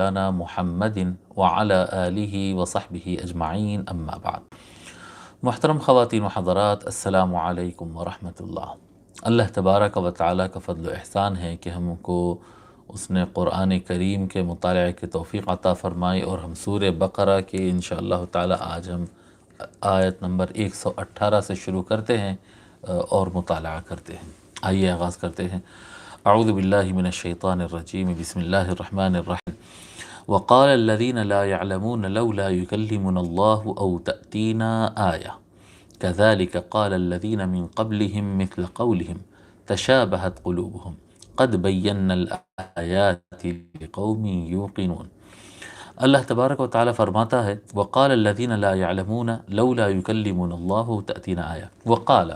مولانا محمد وعلى آلہ وصحبہ اجمعین اما بعد۔ محترم خواتین و حضرات، السلام علیکم ورحمۃ اللہ۔ اللہ تبارک و تعالیٰ کا فضل و احسان ہے کہ ہم کو اس نے قرآن کریم کے مطالعے کی توفیق عطا فرمائی، اور ہم سورہ بقرہ کے انشاءاللہ تعالیٰ آج ہم آیت نمبر 118 سے شروع کرتے ہیں اور مطالعہ کرتے ہیں۔ آئیے آغاز کرتے ہیں۔ اعوذ باللہ من الشیطان الرجیم، بسم اللہ الرحمن الرحیم۔ وقال الذين لا يعلمون لولا يكلمنا الله أو تأتينا آية كذلك قال الذين من قبلهم مثل قولهم تشابهت قلوبهم قد بينا الآيات لقوم يوقنون۔ اللہ تبارک و تعالیٰ فرماتا ہے وقال الذين لا يعلمون لولا يكلمنا الله أو تأتينا آية، وقال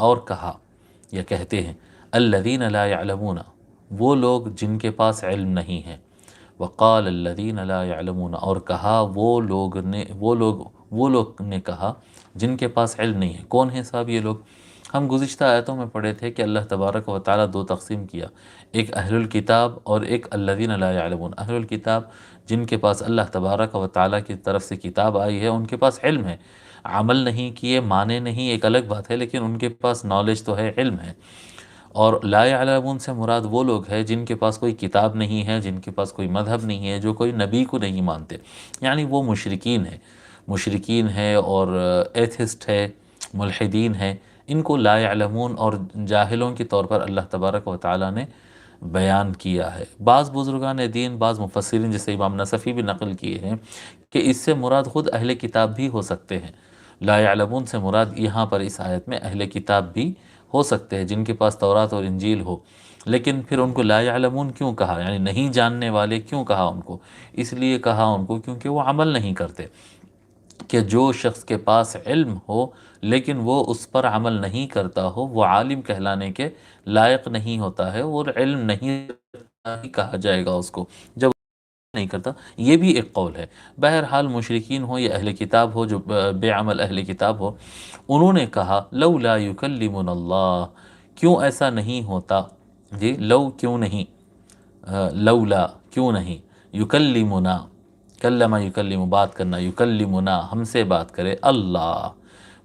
اور کہا یا کہتے ہیں، الذين لا يعلمون وہ لوگ جن کے پاس علم نہیں ہے، وقال الذين لا يعلمون اور کہا وہ لوگ نے کہا جن کے پاس علم نہیں ہے۔ کون ہیں صاحب یہ لوگ؟ ہم گزشتہ آیتوں میں پڑھے تھے کہ اللہ تبارک و تعالیٰ دو تقسیم کیا، ایک اہل الکتاب اور ایک الذین لا یعلمون۔ اہل الکتاب جن کے پاس اللہ تبارک و تعالیٰ کی طرف سے کتاب آئی ہے، ان کے پاس علم ہے، عمل نہیں کیے، مانے نہیں، ایک الگ بات ہے، لیکن ان کے پاس نالج تو ہے، علم ہے۔ اور لا یعلمون سے مراد وہ لوگ ہیں جن کے پاس کوئی کتاب نہیں ہے، جن کے پاس کوئی مذہب نہیں ہے، جو کوئی نبی کو نہیں مانتے، یعنی وہ مشرکین ہے اور ایتھسٹ ہے، ملحدین ہے، ان کو لا یعلمون اور جاہلوں کے طور پر اللہ تبارک و تعالیٰ نے بیان کیا ہے۔ بعض بزرگان دین، بعض مفسرین جیسے امام نصفی بھی نقل کیے ہیں کہ اس سے مراد خود اہل کتاب بھی ہو سکتے ہیں۔ لا یعلمون سے مراد یہاں پر اس آیت میں اہل کتاب بھی ہو سکتے ہیں جن کے پاس تورات اور انجیل ہو، لیکن پھر ان کو لا یعلمون کیوں کہا، یعنی نہیں جاننے والے کیوں کہا ان کو؟ اس لیے کہا ان کو کیونکہ وہ عمل نہیں کرتے، کہ جو شخص کے پاس علم ہو لیکن وہ اس پر عمل نہیں کرتا ہو، وہ عالم کہلانے کے لائق نہیں ہوتا ہے، وہ علم نہیں کہا جائے گا اس کو جب نہیں کرتا۔ یہ بھی ایک قول ہے۔ بہرحال مشرکین ہو یا اہل کتاب ہو، جو بے عمل اہل کتاب ہو، انہوں نے کہا لولا یکلمنا اللہ، کیوں ایسا نہیں ہوتا؟ جی، لو کیوں نہیں، لولا کیوں نہیں، یکلمنا، کلم یکلم بات کرنا، یکلمنا ہم سے بات کرے اللہ،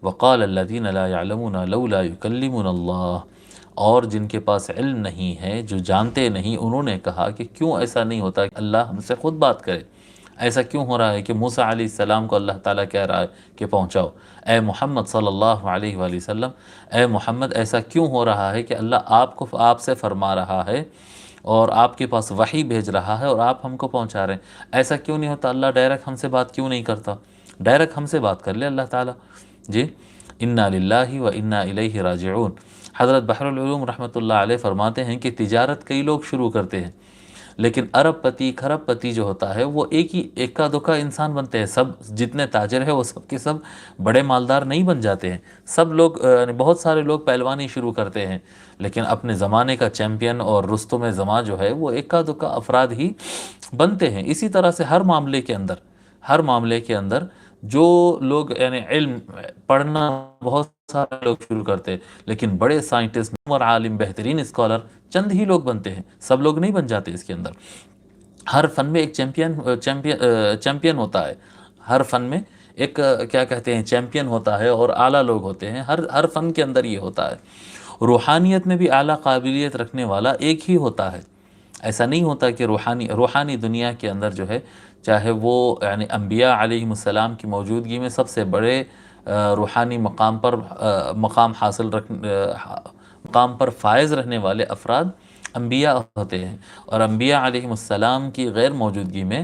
وقال الذین لا یعلمون لولا یکلمنا اللہ، اور جن کے پاس علم نہیں ہے، جو جانتے نہیں، انہوں نے کہا کہ کیوں ایسا نہیں ہوتا کہ اللہ ہم سے خود بات کرے؟ ایسا کیوں ہو رہا ہے کہ موسیٰ علیہ السلام کو اللہ تعالیٰ کہہ رہا ہے کہ پہنچاؤ، اے محمد صلی اللہ علیہ وآلہ وسلم، اے محمد ایسا کیوں ہو رہا ہے کہ اللہ آپ سے فرما رہا ہے اور آپ کے پاس وحی بھیج رہا ہے اور آپ ہم کو پہنچا رہے ہیں؟ ایسا کیوں نہیں ہوتا؟ اللہ ڈائریکٹ ہم سے بات کیوں نہیں کرتا؟ ڈائریکٹ ہم سے بات کر لے اللہ تعالیٰ۔ جی، انا للہ و انا الیہ راجعون۔ حضرت بحر العلوم رحمۃ اللہ علیہ فرماتے ہیں کہ تجارت کئی لوگ شروع کرتے ہیں، لیکن ارب پتی کھرب پتی جو ہوتا ہے وہ ایک کا دکا انسان بنتے ہیں۔ سب جتنے تاجر ہیں وہ سب کے سب بڑے مالدار نہیں بن جاتے ہیں۔ سب لوگ، بہت سارے لوگ پہلوانی شروع کرتے ہیں، لیکن اپنے زمانے کا چیمپئن اور رستم زماں جو ہے وہ ایک کا دکا افراد ہی بنتے ہیں۔ اسی طرح سے ہر معاملے کے اندر جو لوگ یعنی علم پڑھنا بہت سارے لوگ شروع کرتے ہیں، لیکن بڑے سائنٹسٹ اور عالم، بہترین اسکالر چند ہی لوگ بنتے ہیں، سب لوگ نہیں بن جاتے۔ اس کے اندر ہر فن میں ایک چیمپئن ہوتا ہے، ہر فن میں ایک کیا کہتے ہیں چیمپئن ہوتا ہے، اور اعلیٰ لوگ ہوتے ہیں، ہر فن کے اندر یہ ہوتا ہے۔ روحانیت میں بھی اعلیٰ قابلیت رکھنے والا ایک ہی ہوتا ہے۔ ایسا نہیں ہوتا کہ روحانی دنیا کے اندر جو ہے، چاہے وہ یعنی انبیاء علیہم السلام کی موجودگی میں سب سے بڑے روحانی مقام پر فائز رہنے والے افراد انبیاء ہوتے ہیں، اور انبیاء علیہم السلام کی غیر موجودگی میں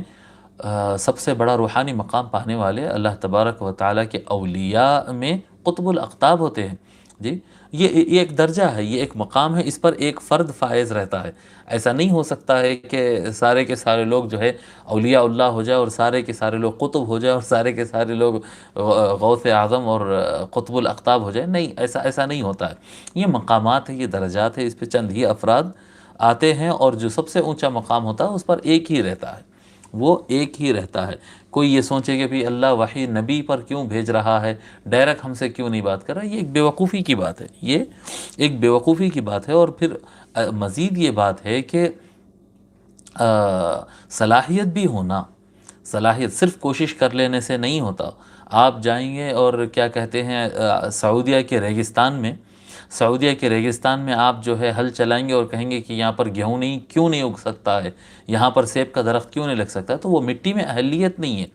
سب سے بڑا روحانی مقام پانے والے اللہ تبارک و تعالیٰ کے اولیاء میں قطب الاقطاب ہوتے ہیں۔ جی، یہ ایک درجہ ہے، یہ ایک مقام ہے، اس پر ایک فرد فائز رہتا ہے۔ ایسا نہیں ہو سکتا ہے کہ سارے کے سارے لوگ جو ہے اولیاء اللہ ہو جائے، اور سارے کے سارے لوگ قطب ہو جائے، اور سارے کے سارے لوگ غوث اعظم اور قطب الاقطاب ہو جائے۔ نہیں، ایسا نہیں ہوتا ہے۔ یہ مقامات ہیں، یہ درجات ہیں، اس پہ چند ہی افراد آتے ہیں، اور جو سب سے اونچا مقام ہوتا ہے اس پر ایک ہی رہتا ہے، وہ ایک ہی رہتا ہے۔ کوئی یہ سوچے کہ بھی اللہ وحی نبی پر کیوں بھیج رہا ہے، ڈائریکٹ ہم سے کیوں نہیں بات کر رہا، یہ ایک بیوقوفی کی بات ہے، یہ ایک بیوقوفی کی بات ہے۔ اور پھر مزید یہ بات ہے کہ صلاحیت بھی ہونا، صلاحیت صرف کوشش کر لینے سے نہیں ہوتا۔ آپ جائیں گے اور کیا کہتے ہیں سعودیہ کے ریگستان میں آپ جو ہے ہل چلائیں گے اور کہیں گے کہ یہاں پر گیہوں نہیں کیوں نہیں اگ سکتا ہے، یہاں پر سیب کا درخت کیوں نہیں لگ سکتا ہے، تو وہ مٹی میں اہلیت نہیں ہے،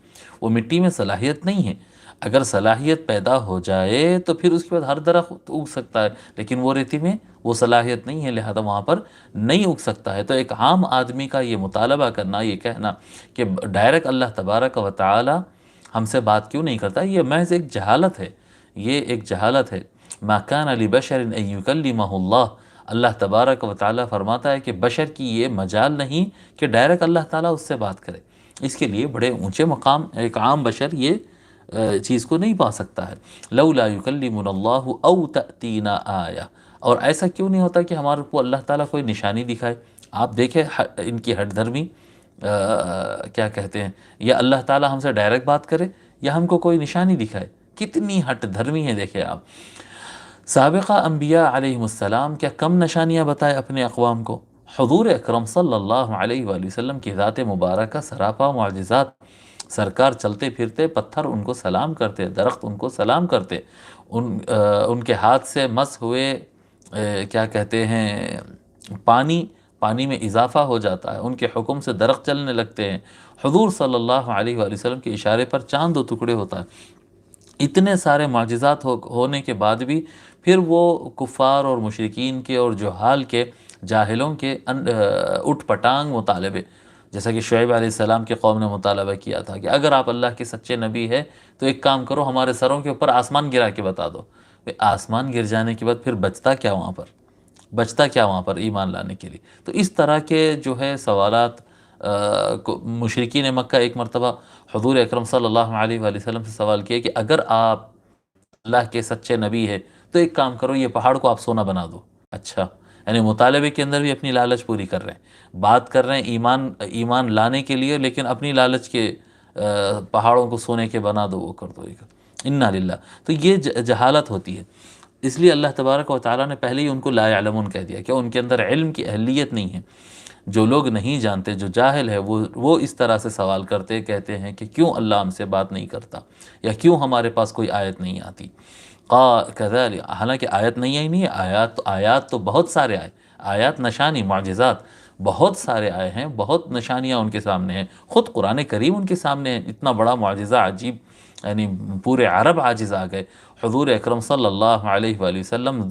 وہ مٹی میں صلاحیت نہیں ہے۔ اگر صلاحیت پیدا ہو جائے تو پھر اس کے بعد ہر درخت اگ سکتا ہے، لیکن وہ ریتی میں وہ صلاحیت نہیں ہے، لہذا وہاں پر نہیں اگ سکتا ہے۔ تو ایک عام آدمی کا یہ مطالبہ کرنا، یہ کہنا کہ ڈائریکٹ اللہ تبارک و تعالی ہم سے بات کیوں نہیں کرتا، یہ محض ایک جہالت ہے، یہ ایک جہالت ہے۔ ما کان لبشر ان یکلمہ اللہ، اللہ تبارک و تعالی فرماتا ہے کہ بشر کی یہ مجال نہیں کہ ڈائریکٹ اللہ تعالیٰ اس سے بات کرے، اس کے لیے بڑے اونچے مقام، ایک عام بشر یہ چیز کو نہیں پا سکتا ہے۔ لولا یکلمنا اللہ او تأتینا آیہ، اور ایسا کیوں نہیں ہوتا کہ ہمارے کو اللہ تعالیٰ کوئی نشانی دکھائے۔ آپ دیکھیں ان کی ہٹ دھرمی کیا کہتے ہیں، یا اللہ تعالیٰ ہم سے ڈائریکٹ بات کرے یا ہم کو کوئی نشانی دکھائے، کتنی ہٹ دھرمی ہے۔ دیکھیں آپ سابقہ انبیاء علیہم السلام کیا کم نشانیاں بتائے اپنے اقوام کو، حضور اکرم صلی اللہ علیہ وآلہ وسلم کی ذات مبارکہ سراپا معجزات، سرکار چلتے پھرتے پتھر ان کو سلام کرتے، درخت ان کو سلام کرتے، ان کے ہاتھ سے مس ہوئے کیا کہتے ہیں پانی میں اضافہ ہو جاتا ہے، ان کے حکم سے درخت چلنے لگتے ہیں، حضور صلی اللہ علیہ وآلہ وسلم کے اشارے پر چاند 2 ٹکڑے ہوتا ہے۔ اتنے سارے معجزات ہونے کے بعد بھی پھر وہ کفار اور مشرکین کے اور جہال کے، جاہلوں کے اٹھ پٹانگ مطالبے، جیسا کہ شعیب علیہ السلام کے قوم نے مطالبہ کیا تھا کہ اگر آپ اللہ کے سچے نبی ہے تو ایک کام کرو، ہمارے سروں کے اوپر آسمان گرا کے بتا دو۔ آسمان گر جانے کے بعد پھر بچتا کیا وہاں پر ایمان لانے کے لیے؟ تو اس طرح کے جو ہے سوالات مشرکین مکہ ایک مرتبہ حضور اکرم صلی اللہ علیہ وآلہ وسلم سے سوال کیا کہ اگر آپ اللہ کے سچے نبی ہے تو ایک کام کرو، یہ پہاڑ کو آپ سونا بنا دو۔ اچھا، یعنی مطالبے کے اندر بھی اپنی لالچ پوری کر رہے ہیں، بات کر رہے ہیں ایمان لانے کے لیے، لیکن اپنی لالچ کے پہاڑوں کو سونے کے بنا دو، وہ کر دو، یہ کر دو، انا للہ۔ تو یہ جہالت ہوتی ہے، اس لیے اللہ تبارک و تعالیٰ نے پہلے ہی ان کو لا یعلمون کہہ دیا کہ ان کے اندر علم کی اہلیت نہیں ہے۔ جو لوگ نہیں جانتے، جو جاہل ہے، وہ اس طرح سے سوال کرتے، کہتے ہیں کہ کیوں اللہ ہم سے بات نہیں کرتا، یا کیوں ہمارے پاس کوئی آیت نہیں آتی۔ کذالک، حالانکہ آیت نہیں آئی، نہیں ہے آیات تو بہت سارے آئے، آیات نشانی معجزات بہت سارے آئے ہیں، بہت نشانیاں ان کے سامنے ہیں، خود قرآن کریم ان کے سامنے ہے، اتنا بڑا معجزہ عجیب، یعنی پورے عرب عاجز آ گئے۔ حضور اکرم صلی اللہ علیہ وآلہ وسلم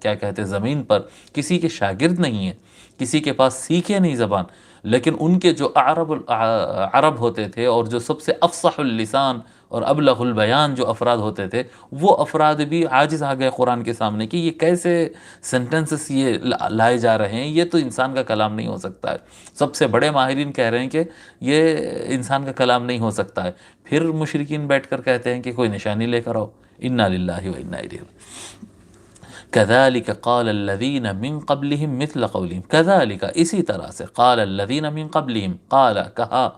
کیا کہتے زمین پر کسی کے شاگرد نہیں ہیں، کسی کے پاس سیکھے نہیں زبان، لیکن ان کے جو عرب ہوتے تھے اور جو سب سے افصح اللسان اور ابلغ البیان جو افراد ہوتے تھے، وہ افراد بھی عاجز آ گئے قرآن کے سامنے کہ یہ کیسے سینٹنسز یہ لائے جا رہے ہیں، یہ تو انسان کا کلام نہیں ہو سکتا ہے۔ سب سے بڑے ماہرین کہہ رہے ہیں کہ یہ انسان کا کلام نہیں ہو سکتا ہے، پھر مشرکین بیٹھ کر کہتے ہیں کہ کوئی نشانی لے کر آؤ۔ انا للہ و انا الیہ۔ کذالک قال الذین من قبلہم مثل قولہم، کذالک اسی طرح سے، قال الذین من قبلہم، قال کہا،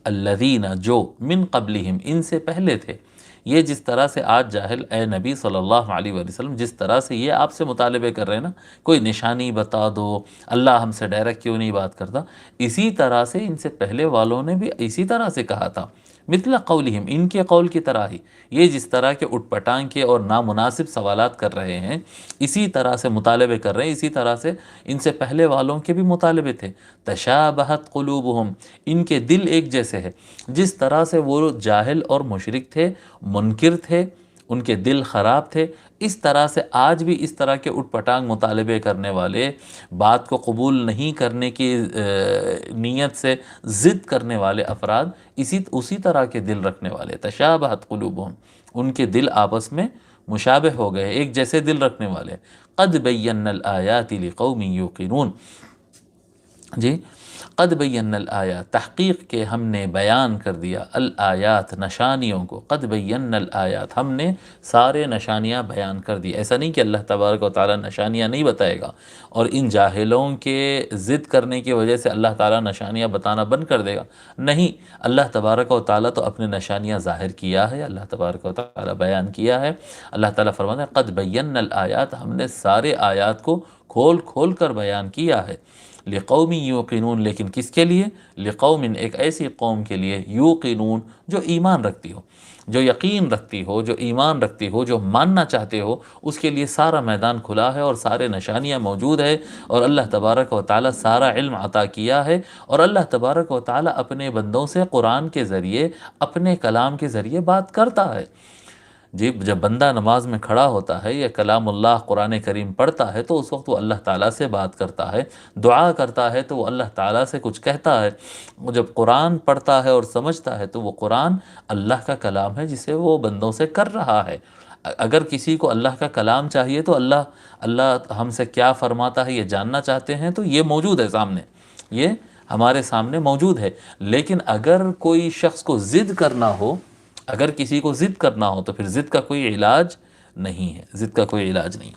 الذین جو، من قبلہم ان سے پہلے تھے۔ یہ جس طرح سے آج جاہل اے نبی صلی اللہ علیہ وآلہ وسلم جس طرح سے یہ آپ سے مطالبے کر رہے ہیں نا، کوئی نشانی بتا دو، اللہ ہم سے ڈائریکٹ کیوں نہیں بات کرتا، اسی طرح سے ان سے پہلے والوں نے بھی اسی طرح سے کہا تھا، مثل قولہم، ان کے قول کی طرح ہی، یہ جس طرح کے اٹھ پٹانگ کے اور نامناسب سوالات کر رہے ہیں، اسی طرح سے مطالبے کر رہے ہیں، اسی طرح سے ان سے پہلے والوں کے بھی مطالبے تھے۔ تشابہت قلوبہم، ان کے دل ایک جیسے ہے، جس طرح سے وہ جاہل اور مشرک تھے، منکر تھے، ان کے دل خراب تھے، اس طرح سے آج بھی اس طرح کے اٹھ پٹانگ مطالبے کرنے والے، بات کو قبول نہیں کرنے کی نیت سے ضد کرنے والے افراد اسی طرح کے دل رکھنے والے، تشابہت قلوبہم، ان کے دل آپس میں مشابہ ہو گئے، ایک جیسے دل رکھنے والے۔ قد بینا الآیات لقوم یوقنون، جی، قد بینا الآیات، تحقیق کے ہم نے بیان کر دیا، الآیات نشانیوں کو، قد بینا الآیات، ہم نے سارے نشانیاں بیان کر دی۔ ایسا نہیں کہ اللہ تبارک و تعالیٰ نشانیاں نہیں بتائے گا اور ان جاہلوں کے ضد کرنے کی وجہ سے اللہ تعالیٰ نشانیاں بتانا بند کر دے گا، نہیں، اللہ تبارک و تعالیٰ تو اپنے نشانیاں ظاہر کیا ہے، اللہ تبارک و تعالیٰ بیان کیا ہے۔ اللہ تعالیٰ فرماتا ہے قد بینا الآیات، ہم نے سارے آیات کو کھول کھول کر بیان کیا ہے، لقوم یوقنون، لیکن کس کے لیے؟ لقوم، ایک ایسی قوم کے لیے، یوقنون، جو ایمان رکھتی ہو، جو یقین رکھتی ہو، جو ایمان رکھتی ہو، جو ماننا چاہتے ہو، اس کے لیے سارا میدان کھلا ہے اور سارے نشانیاں موجود ہے، اور اللہ تبارک و تعالی سارا علم عطا کیا ہے، اور اللہ تبارک و تعالی اپنے بندوں سے قرآن کے ذریعے، اپنے کلام کے ذریعے بات کرتا ہے۔ جب بندہ نماز میں کھڑا ہوتا ہے یا کلام اللہ قرآن کریم پڑھتا ہے تو اس وقت وہ اللہ تعالیٰ سے بات کرتا ہے، دعا کرتا ہے تو وہ اللہ تعالیٰ سے کچھ کہتا ہے۔ وہ جب قرآن پڑھتا ہے اور سمجھتا ہے تو وہ قرآن اللہ کا کلام ہے جسے وہ بندوں سے کر رہا ہے۔ اگر کسی کو اللہ کا کلام چاہیے تو اللہ ہم سے کیا فرماتا ہے یہ جاننا چاہتے ہیں تو یہ موجود ہے سامنے، یہ ہمارے سامنے موجود ہے۔ لیکن اگر کوئی شخص کو ضد کرنا ہو، اگر کسی کو ضد کرنا ہو تو پھر ضد کا کوئی علاج نہیں ہے، ضد کا کوئی علاج نہیں۔